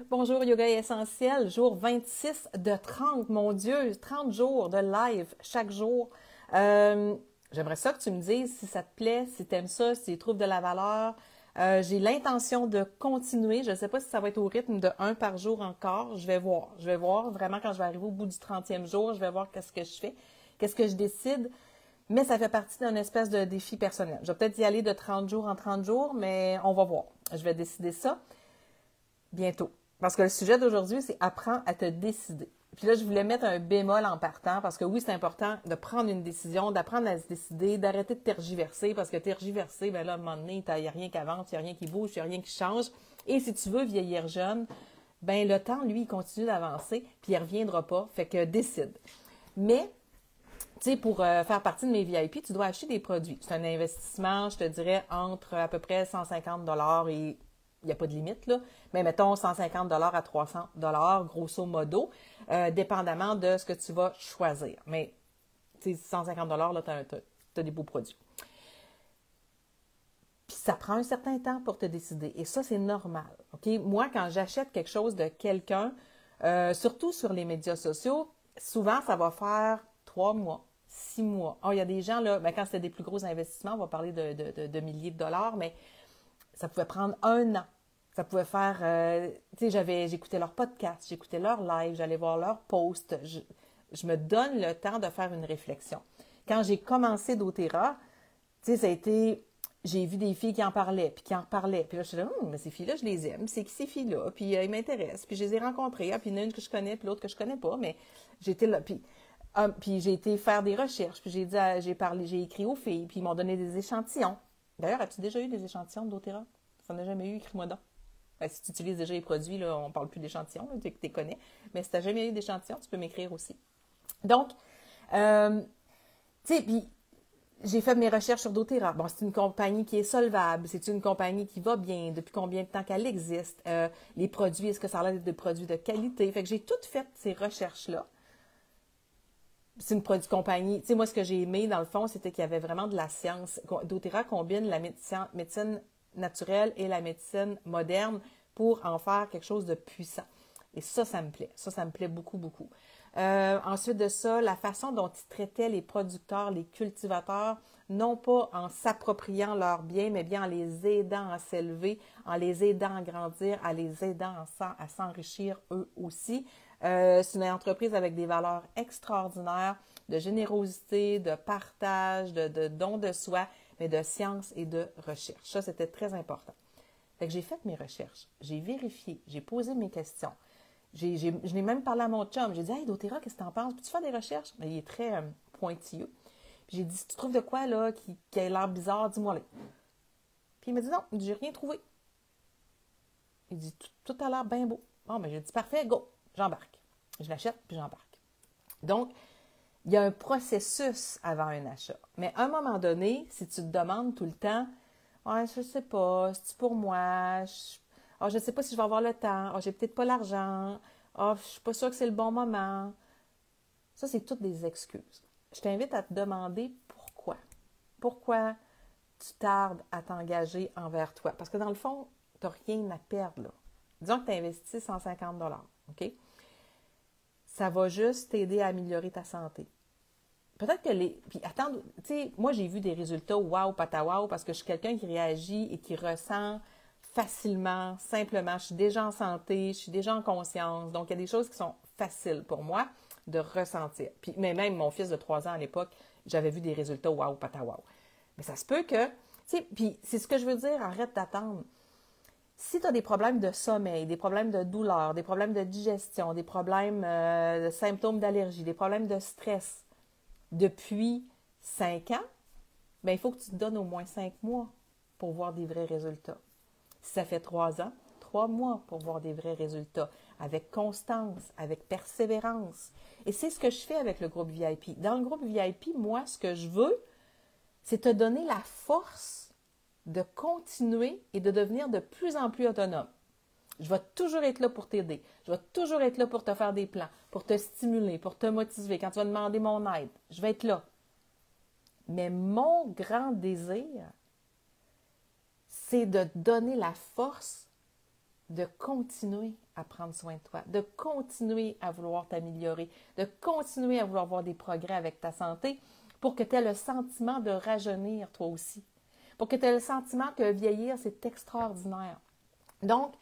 Bonjour Yoga Essentiel, jour 26 de 30, mon Dieu, 30 jours de live chaque jour. J'aimerais ça que tu me dises si ça te plaît, si tu aimes ça, si tu trouves de la valeur. J'ai l'intention de continuer. Je ne sais pas si ça va être au rythme de un par jour encore. Je vais voir. Je vais voir vraiment quand je vais arriver au bout du 30e jour. Je vais voir qu'est-ce que je fais, qu'est-ce que je décide. Mais ça fait partie d'un espèce de défi personnel. Je vais peut-être y aller de 30 jours en 30 jours, mais on va voir. Je vais décider ça bientôt. Parce que le sujet d'aujourd'hui, c'est apprends à te décider. Puis là, je voulais mettre un bémol en partant parce que oui, c'est important de prendre une décision, d'apprendre à se décider, d'arrêter de tergiverser parce que tergiverser, ben là, à un moment donné, il n'y a rien qui avance, il n'y a rien qui bouge, il n'y a rien qui change. Et si tu veux vieillir jeune, ben le temps, lui, il continue d'avancer puis il ne reviendra pas. Fait que décide. Mais, tu sais, pour faire partie de mes VIP, tu dois acheter des produits. C'est un investissement, je te dirais, entre à peu près 150 et il n'y a pas de limite, là, mais mettons 150 à 300 grosso modo, dépendamment de ce que tu vas choisir. Mais, tu sais, 150 là, tu as des beaux produits. Puis ça prend un certain temps pour te décider. Et ça, c'est normal. OK? Moi, quand j'achète quelque chose de quelqu'un, surtout sur les médias sociaux, souvent, ça va faire 3 mois, 6 mois. Oh, il y a des gens, là, ben, quand c'était des plus gros investissements, on va parler de milliers de dollars, mais ça pouvait prendre 1 an. Ça pouvait faire, tu sais, j'écoutais leur podcast, j'écoutais leur live, j'allais voir leurs posts. Je me donne le temps de faire une réflexion. Quand j'ai commencé doTERRA, tu sais, ça a été, j'ai vu des filles qui en parlaient, puis qui en reparlaient. Puis là, je suis là, mais ces filles-là, je les aime. C'est qui ces filles-là? Puis ils m'intéressent. Puis je les ai rencontrées. Ah, puis il y en a une que je connais, puis l'autre que je connais pas. Mais j'étais là. Puis j'ai été faire des recherches. Puis j'ai écrit aux filles. Puis ils m'ont donné des échantillons. D'ailleurs, as-tu déjà eu des échantillons de doTERRA? Ça n'en a jamais eu, écris-moi donc. Ben, si tu utilises déjà les produits, là, on ne parle plus d'échantillons, tu les connais. Mais si tu n'as jamais eu d'échantillons, tu peux m'écrire aussi. Donc, tu sais, puis j'ai fait mes recherches sur doTERRA. Bon, c'est une compagnie qui est solvable, c'est une compagnie qui va bien, depuis combien de temps qu'elle existe, les produits, est-ce que ça a l'air d'être des produits de qualité? Fait que j'ai toutes fait ces recherches-là. C'est une compagnie. Tu sais, moi, ce que j'ai aimé, dans le fond, c'était qu'il y avait vraiment de la science. doTERRA combine la médecine naturelle et la médecine moderne pour en faire quelque chose de puissant. Et ça me plaît. Ça me plaît beaucoup, beaucoup. Ensuite de ça, la façon dont ils traitaient les producteurs, les cultivateurs, non pas en s'appropriant leurs biens, mais bien en les aidant à s'élever, en les aidant à grandir, en les aidant à s'enrichir eux aussi. C'est une entreprise avec des valeurs extraordinaires de générosité, de partage, de don de soi, mais de science et de recherche. Ça, c'était très important. Fait que j'ai fait mes recherches, j'ai vérifié, j'ai posé mes questions. Je l'ai même parlé à mon chum. J'ai dit, hey, doTERRA, qu'est-ce que tu en penses? Peux-tu faire des recherches? Mais il est très pointilleux. Puis j'ai dit, si tu trouves de quoi là qui a l'air bizarre, dis-moi-le. Puis il m'a dit, non, j'ai rien trouvé. Il dit, tout a l'air bien beau. Bon, mais j'ai dit, parfait, go, j'embarque. Je l'achète, puis j'embarque. Donc, il y a un processus avant un achat. Mais à un moment donné, si tu te demandes tout le temps, ouais, je sais pas, c'est pour moi, je ne sais pas si je vais avoir le temps, j'ai peut-être pas l'argent, je suis pas sûre que c'est le bon moment. Ça, c'est toutes des excuses. Je t'invite à te demander pourquoi. Pourquoi tu tardes à t'engager envers toi? Parce que dans le fond, tu n'as rien à perdre là. Disons que tu as investi 150 OK? Ça va juste t'aider à améliorer ta santé. Peut-être que Puis attends, tu sais, moi j'ai vu des résultats wow, pata wow, parce que je suis quelqu'un qui réagit et qui ressent facilement, simplement. Je suis déjà en santé, je suis déjà en conscience. Donc, il y a des choses qui sont faciles pour moi de ressentir. Puis, mais même mon fils de 3 ans à l'époque, j'avais vu des résultats wow, pata wow. Mais ça se peut que, tu sais, puis c'est ce que je veux dire, arrête d'attendre. Si tu as des problèmes de sommeil, des problèmes de douleur, des problèmes de digestion, des problèmes de symptômes d'allergie, des problèmes de stress depuis 5 ans, bien, il faut que tu te donnes au moins 5 mois pour voir des vrais résultats. Si ça fait 3 ans, 3 mois pour voir des vrais résultats, avec constance, avec persévérance. Et c'est ce que je fais avec le groupe VIP. Dans le groupe VIP, moi, ce que je veux, c'est te donner la force de continuer et de devenir de plus en plus autonome. Je vais toujours être là pour t'aider. Je vais toujours être là pour te faire des plans, pour te stimuler, pour te motiver. Quand tu vas demander mon aide, je vais être là. Mais mon grand désir, c'est de te donner la force de continuer à prendre soin de toi, de continuer à vouloir t'améliorer, de continuer à vouloir voir des progrès avec ta santé pour que tu aies le sentiment de rajeunir toi aussi, pour que tu aies le sentiment que vieillir, c'est extraordinaire. Donc,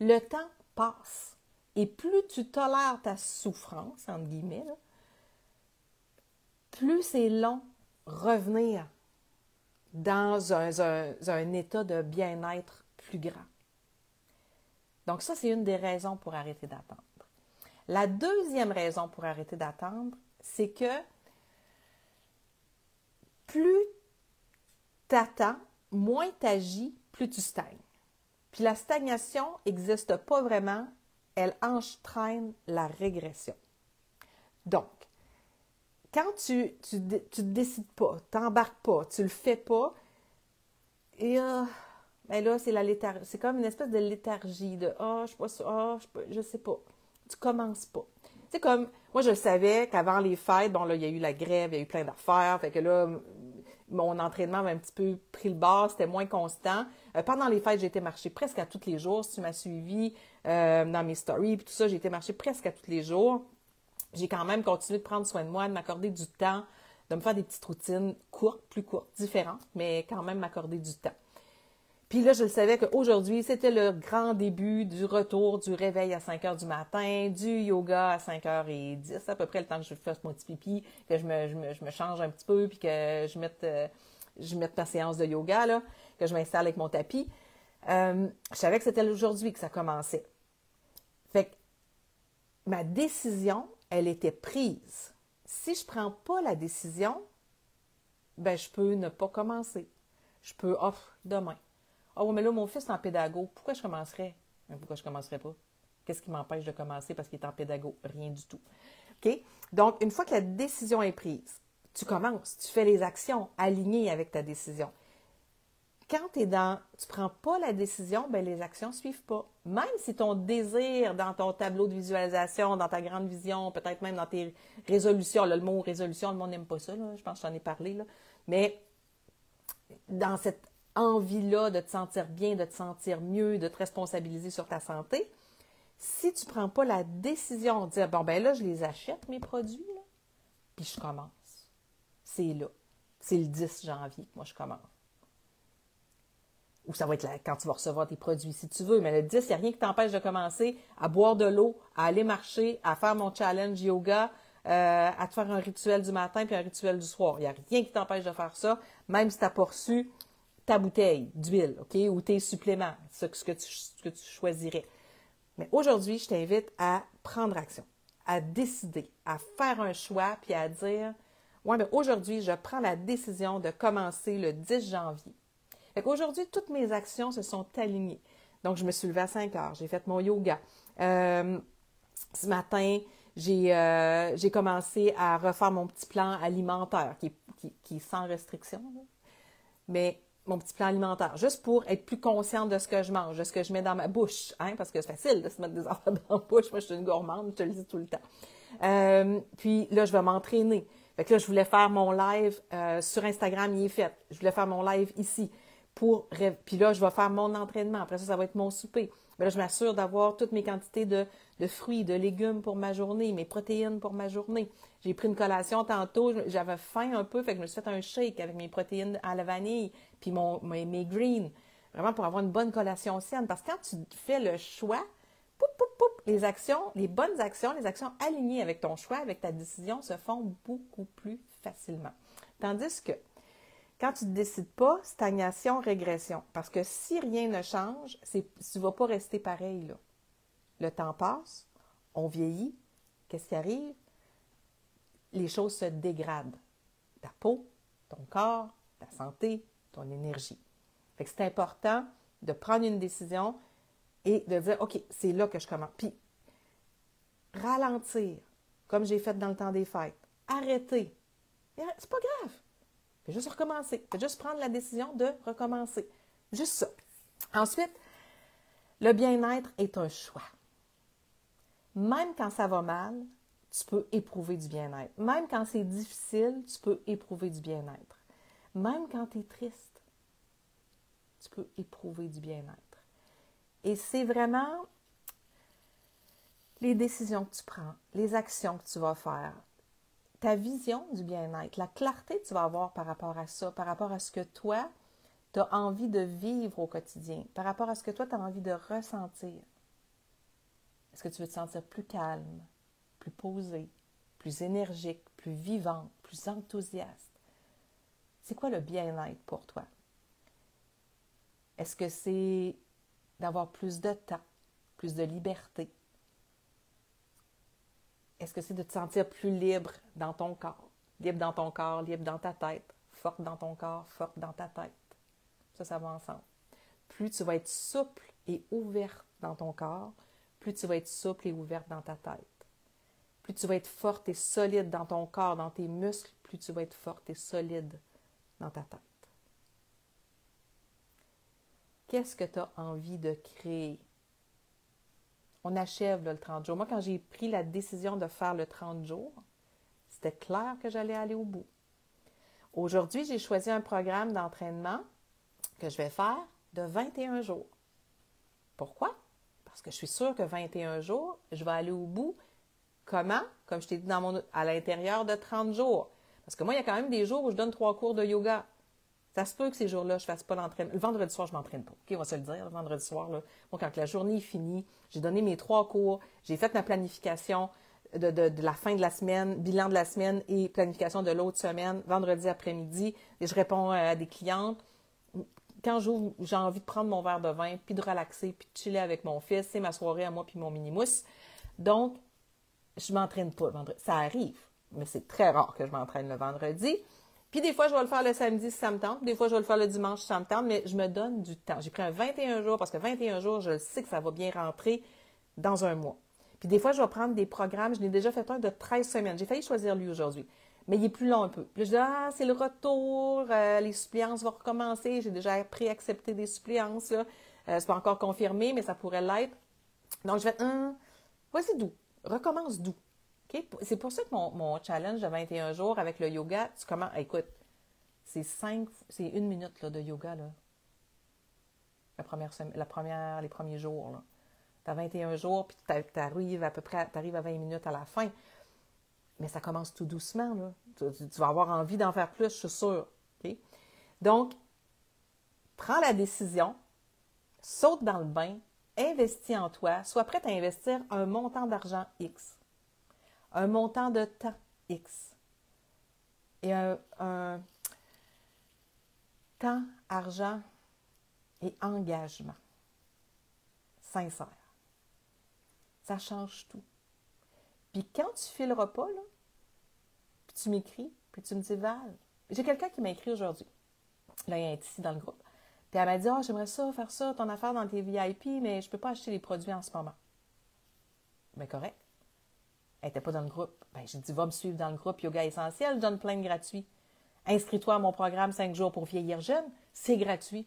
le temps passe et plus tu tolères ta souffrance, entre guillemets, là, plus c'est long revenir dans un état de bien-être plus grand. Donc ça, c'est une des raisons pour arrêter d'attendre. La deuxième raison pour arrêter d'attendre, c'est que plus tu attends, moins tu agis, plus tu stagnes. Puis la stagnation n'existe pas vraiment, elle entraîne la régression. Donc, quand tu te décides pas, tu n'embarques pas, tu le fais pas, et ben là, c'est la léthargie. C'est comme une espèce de léthargie de je suis pas sûre, je sais pas. Tu commences pas. C'est comme, moi je le savais qu'avant les fêtes, bon là, il y a eu la grève, il y a eu plein d'affaires, fait que là, mon entraînement avait un petit peu pris le bord, c'était moins constant. Pendant les fêtes, j'ai été marcher presque à tous les jours. Si tu m'as suivi dans mes stories et tout ça, j'ai été marcher presque à tous les jours. J'ai quand même continué de prendre soin de moi, de m'accorder du temps, de me faire des petites routines courtes, plus courtes, différentes, mais quand même m'accorder du temps. Puis là, je le savais qu'aujourd'hui, c'était le grand début du retour du réveil à 5 heures du matin, du yoga à 5h10, à peu près le temps que je fasse mon petit pipi, que je me change un petit peu, puis que je mette ma séance de yoga, là, que je m'installe avec mon tapis. Je savais que c'était aujourd'hui que ça commençait. Fait que ma décision, elle était prise. Si je ne prends pas la décision, ben je peux ne pas commencer. Je peux, demain. Mais là, mon fils est en pédago. Pourquoi je commencerais? Pourquoi je ne commencerais pas? Qu'est-ce qui m'empêche de commencer parce qu'il est en pédago? Rien du tout. OK? Donc, une fois que la décision est prise, tu commences, tu fais les actions alignées avec ta décision. Quand tu ne prends pas la décision, ben les actions ne suivent pas. Même si ton désir dans ton tableau de visualisation, dans ta grande vision, peut-être même dans tes résolutions, là, le mot résolution, le monde n'aime pas ça, là, je pense que j'en ai parlé, là, mais dans cette envie-là de te sentir bien, de te sentir mieux, de te responsabiliser sur ta santé, si tu ne prends pas la décision de dire, bon, ben là, je les achète, mes produits, là, puis je commence. C'est là. C'est le 10 janvier que moi, je commence. Ou ça va être là, quand tu vas recevoir tes produits, si tu veux. Mais le 10, il n'y a rien qui t'empêche de commencer à boire de l'eau, à aller marcher, à faire mon challenge yoga, à te faire un rituel du matin puis un rituel du soir. Il n'y a rien qui t'empêche de faire ça, même si tu n'as pas reçu ta bouteille d'huile, OK, ou tes suppléments, ce que tu choisirais. Mais aujourd'hui, je t'invite à prendre action, à décider, à faire un choix, puis à dire, mais aujourd'hui, je prends la décision de commencer le 10 janvier. Fait qu'aujourd'hui, toutes mes actions se sont alignées. Donc, je me suis levée à 5 heures, j'ai fait mon yoga. Ce matin, j'ai commencé à refaire mon petit plan alimentaire, qui est sans restriction, là. Mais mon petit plan alimentaire, juste pour être plus consciente de ce que je mange, de ce que je mets dans ma bouche, hein, parce que c'est facile de se mettre des affaires dans la bouche. Moi, je suis une gourmande, je te le dis tout le temps. Puis là, je vais m'entraîner. Fait que là, je voulais faire mon live sur Instagram, il est fait. Je voulais faire mon live ici. Puis là, je vais faire mon entraînement. Après ça, ça va être mon souper. Mais là, je m'assure d'avoir toutes mes quantités de fruits, de légumes pour ma journée, mes protéines pour ma journée. J'ai pris une collation tantôt, j'avais faim un peu, fait que je me suis fait un shake avec mes protéines à la vanille, puis mes greens, vraiment pour avoir une bonne collation saine. Parce que quand tu fais le choix, les actions, les bonnes actions, les actions alignées avec ton choix, avec ta décision, se font beaucoup plus facilement. Tandis que quand tu ne décides pas, stagnation, régression. Parce que si rien ne change, tu ne vas pas rester pareil, là. Le temps passe, on vieillit. Qu'est-ce qui arrive? Les choses se dégradent. Ta peau, ton corps, ta santé, ton énergie. Fait que c'est important de prendre une décision et de dire, OK, c'est là que je commence. Puis, ralentir, comme j'ai fait dans le temps des fêtes. Arrêter. C'est pas grave. Fais juste recommencer. Fais juste prendre la décision de recommencer. Juste ça. Ensuite, le bien-être est un choix. Même quand ça va mal, tu peux éprouver du bien-être. Même quand c'est difficile, tu peux éprouver du bien-être. Même quand tu es triste, tu peux éprouver du bien-être. Et c'est vraiment les décisions que tu prends, les actions que tu vas faire, ta vision du bien-être, la clarté que tu vas avoir par rapport à ça, par rapport à ce que toi, tu as envie de vivre au quotidien, par rapport à ce que toi, tu as envie de ressentir. Est-ce que tu veux te sentir plus calme, plus posé, plus énergique, plus vivante, plus enthousiaste? C'est quoi le bien-être pour toi? Est-ce que c'est d'avoir plus de temps, plus de liberté? Est-ce que c'est de te sentir plus libre dans ton corps? Libre dans ton corps, libre dans ta tête, forte dans ton corps, forte dans ta tête. Ça va ensemble. Plus tu vas être souple et ouverte dans ton corps, plus tu vas être souple et ouverte dans ta tête. Plus tu vas être forte et solide dans ton corps, dans tes muscles, plus tu vas être forte et solide dans ta tête. Qu'est-ce que tu as envie de créer? On achève là, le 30 jours. Moi, quand j'ai pris la décision de faire le 30 jours, c'était clair que j'allais aller au bout. Aujourd'hui, j'ai choisi un programme d'entraînement que je vais faire de 21 jours. Pourquoi? Parce que je suis sûre que 21 jours, je vais aller au bout. Comment? Comme je t'ai dit à l'intérieur de 30 jours. Parce que moi, il y a quand même des jours où je donne 3 cours de yoga. Ça se peut que ces jours-là, je ne fasse pas l'entraînement. Le vendredi soir, je ne m'entraîne pas. OK, on va se le dire, le vendredi soir, là. Moi, quand la journée est finie, j'ai donné mes 3 cours, j'ai fait ma planification de la fin de la semaine, bilan de la semaine et planification de l'autre semaine, vendredi après-midi, et je réponds à des clientes. Quand j'ai envie de prendre mon verre de vin, puis de relaxer, puis de chiller avec mon fils, c'est ma soirée à moi puis mon mini-mousse. Donc, je ne m'entraîne pas le vendredi. Ça arrive, mais c'est très rare que je m'entraîne le vendredi. Puis des fois, je vais le faire le samedi si ça me tente. Des fois, je vais le faire le dimanche si ça me tente, mais je me donne du temps. J'ai pris un 21 jours parce que 21 jours, je sais que ça va bien rentrer dans un mois. Puis des fois, je vais prendre des programmes. Je n'ai déjà fait un de 13 semaines. J'ai failli choisir lui aujourd'hui, mais il est plus long un peu. Puis je dis, c'est le retour, les suppléances vont recommencer. J'ai déjà préaccepté des suppléances, là. C'est pas encore confirmé, mais ça pourrait l'être. Donc, je vais, vas-y doux, recommence doux. Okay? C'est pour ça que mon challenge de 21 jours avec le yoga, tu commences, écoute, c'est 1 minute là, de yoga, là. Les premiers jours, là. Tu as 21 jours, puis tu arrives à 20 minutes à la fin. Mais ça commence tout doucement, là. Tu vas avoir envie d'en faire plus, je suis sûre. Okay? Donc, prends la décision, saute dans le bain, investis en toi, sois prête à investir un montant d'argent X, un montant de temps X et un temps, argent et engagement sincère. Ça change tout. Puis quand tu ne fileras pas, là, puis tu m'écris, puis tu me dis, Val, j'ai quelqu'un qui m'a écrit aujourd'hui. Là, il y a un ici dans le groupe. Puis elle m'a dit, j'aimerais ça, faire ça, ton affaire dans tes VIP, mais je ne peux pas acheter les produits en ce moment. Bien, correct. Elle n'était pas dans le groupe. Bien, j'ai dit, va me suivre dans le groupe Yoga Essentiel, je donne plein de gratuits. Inscris-toi à mon programme 5 jours pour vieillir jeune, c'est gratuit.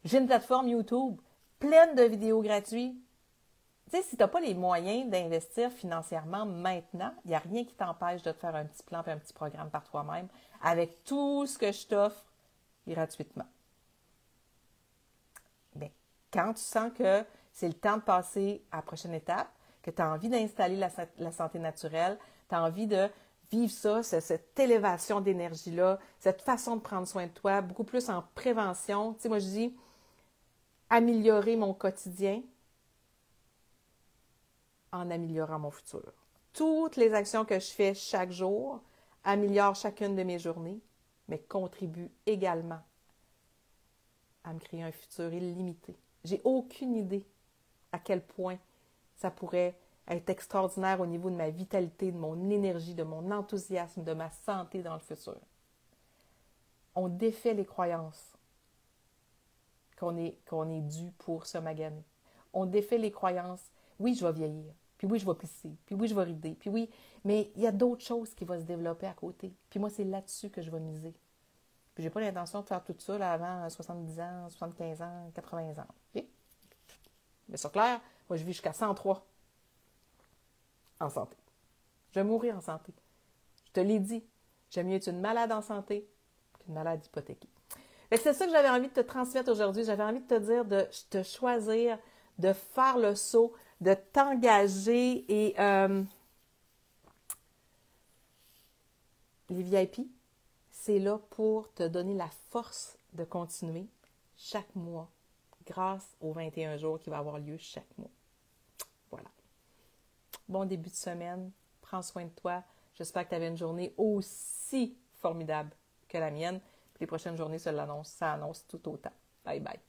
J'ai une plateforme YouTube pleine de vidéos gratuites. Tu sais, si tu n'as pas les moyens d'investir financièrement maintenant, il n'y a rien qui t'empêche de te faire un petit plan et un petit programme par toi-même avec tout ce que je t'offre gratuitement. Bien, quand tu sens que c'est le temps de passer à la prochaine étape, que tu as envie d'installer la santé naturelle, tu as envie de vivre ça, cette élévation d'énergie-là, cette façon de prendre soin de toi, beaucoup plus en prévention. Tu sais, moi, je dis améliorer mon quotidien en améliorant mon futur. Toutes les actions que je fais chaque jour améliorent chacune de mes journées, mais contribuent également à me créer un futur illimité. J'ai aucune idée à quel point ça pourrait être extraordinaire au niveau de ma vitalité, de mon énergie, de mon enthousiasme, de ma santé dans le futur. On défait les croyances qu'on est dû pour se maganer. On défait les croyances. Oui, je vais vieillir. Puis oui, je vais plisser. Puis oui, je vais rider. Puis oui, mais il y a d'autres choses qui vont se développer à côté. Puis moi, c'est là-dessus que je vais miser. Puis j'ai pas l'intention de faire tout ça là, avant 70 ans, 75 ans, 80 ans. Okay? Mais c'est clair, moi, je vis jusqu'à 103 en santé. Je vais mourir en santé. Je te l'ai dit. J'aime mieux être une malade en santé qu'une malade hypothéquée. C'est ça que j'avais envie de te transmettre aujourd'hui. J'avais envie de te dire de te choisir de faire le saut, de t'engager et les VIP, c'est là pour te donner la force de continuer chaque mois grâce aux 21 jours qui vont avoir lieu chaque mois. Voilà. Bon début de semaine. Prends soin de toi. J'espère que tu avais une journée aussi formidable que la mienne. Puis les prochaines journées, ça annonce tout autant. Bye bye.